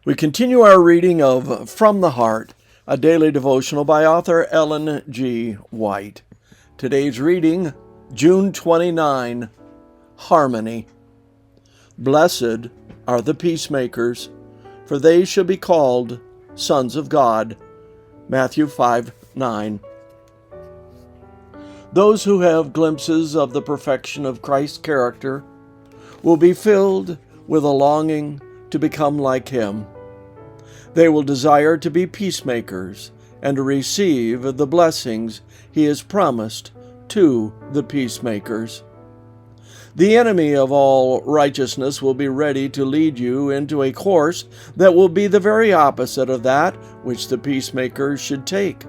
We continue our reading of From the Heart, a daily devotional by author Ellen G. White. Today's reading, June 29, Harmony. Blessed are the peacemakers, for they shall be called sons of God. Matthew 5:9. Those who have glimpses of the perfection of Christ's character will be filled with a longing to become like Him. They will desire to be peacemakers and to receive the blessings He has promised to the peacemakers. The enemy of all righteousness will be ready to lead you into a course that will be the very opposite of that which the peacemakers should take.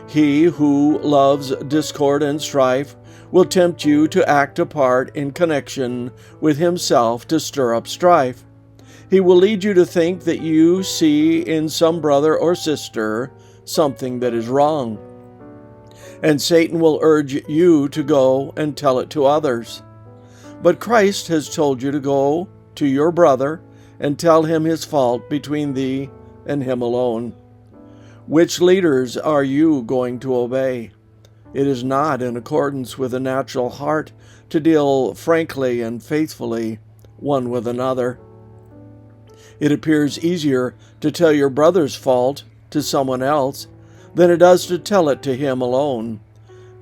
He who loves discord and strife will tempt you to act a part in connection with himself to stir up strife. He will lead you to think that you see in some brother or sister something that is wrong, and Satan will urge you to go and tell it to others. But Christ has told you to go to your brother and tell him his fault between thee and him alone. Which leaders are you going to obey? It is not in accordance with a natural heart to deal frankly and faithfully one with another. It appears easier to tell your brother's fault to someone else than it does to tell it to him alone.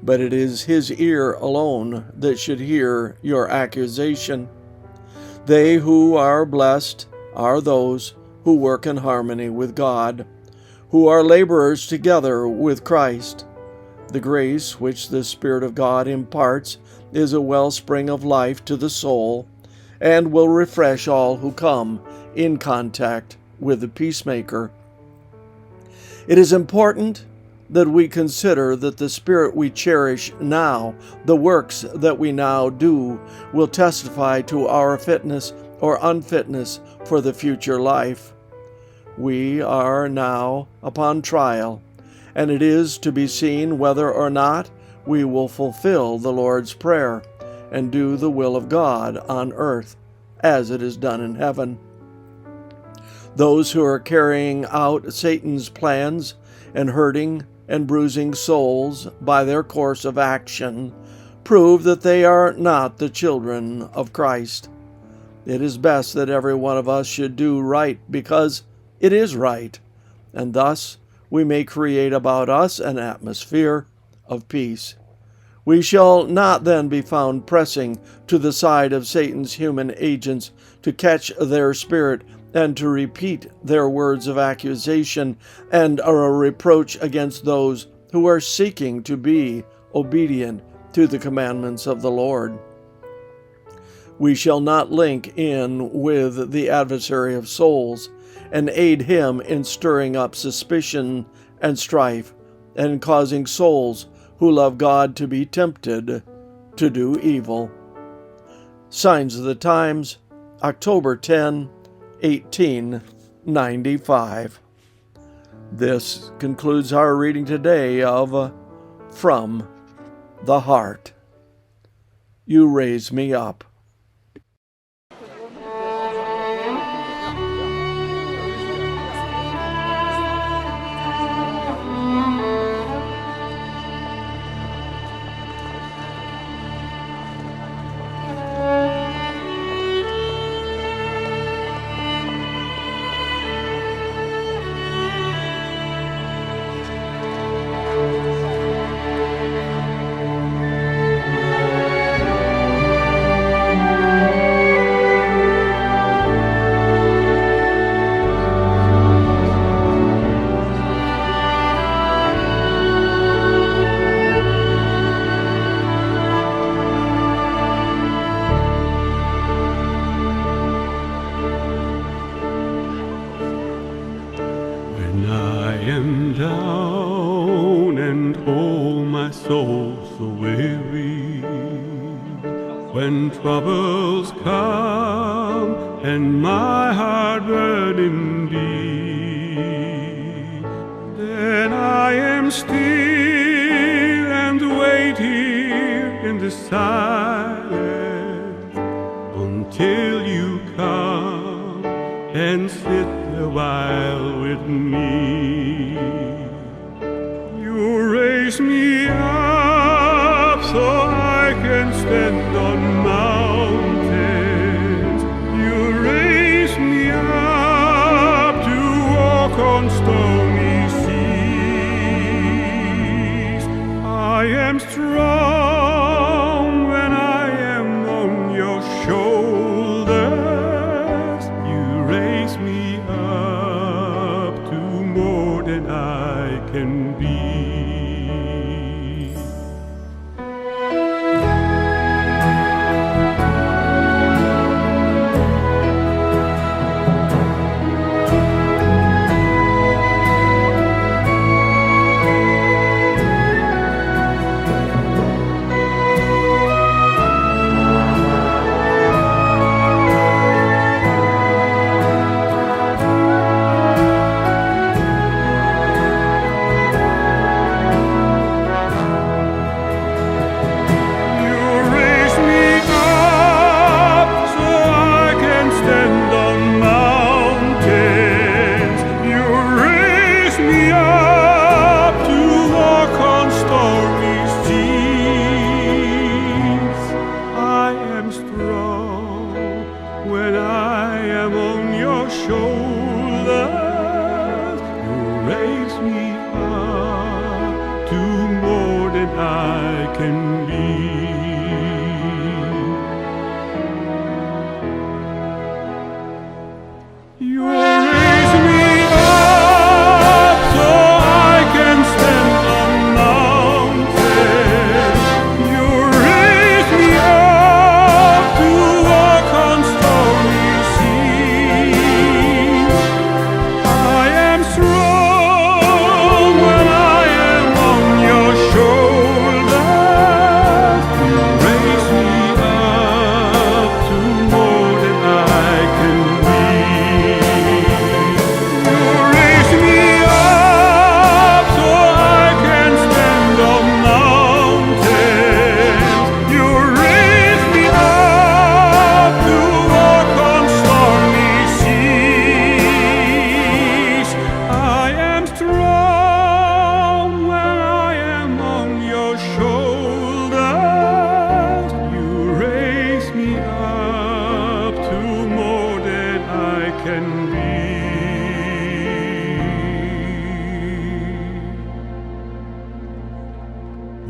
But it is his ear alone that should hear your accusation. They who are blessed are those who work in harmony with God, who are laborers together with Christ. The grace which the Spirit of God imparts is a wellspring of life to the soul and will refresh all who come in contact with the peacemaker. It is important that we consider that the spirit we cherish now, the works that we now do, will testify to our fitness or unfitness for the future life. We are now upon trial, and it is to be seen whether or not we will fulfill the Lord's Prayer and do the will of God on earth as it is done in heaven. Those who are carrying out Satan's plans and hurting and bruising souls by their course of action prove that they are not the children of Christ. It is best that every one of us should do right because it is right, and thus we may create about us an atmosphere of peace. We shall not then be found pressing to the side of Satan's human agents to catch their spirit and to repeat their words of accusation and a reproach against those who are seeking to be obedient to the commandments of the Lord. We shall not link in with the adversary of souls and aid him in stirring up suspicion and strife and causing souls who love God to be tempted to do evil. Signs of the Times, October 10, 1895. This concludes our reading today of From the Heart. You raise me up. When I am down and oh my soul so weary, when troubles come and my heart burden deep, then I am still and wait here in the silence until you come and sit a while with me. You raise me up so I can stand on mountains. You raise me up to walk on stony seas. I am strong when I am on your shoulders. You raise me up to more than I can be. When I am on your shoulders, you raise me up to more than I can be. You raise me up so I can stand on mountains. You raise me up to walk on stony seas. I am strong when I am on your shoulders. You raise me up to more than I can be. You raise me up so I can stand on mountains. You raise me up to walk on stormy seas. I am strong when I am on your shoulders. You raise me up to more than I can be.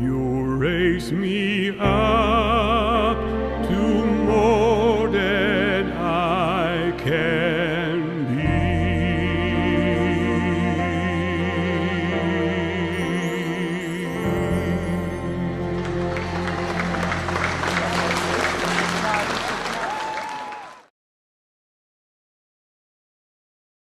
You raise me up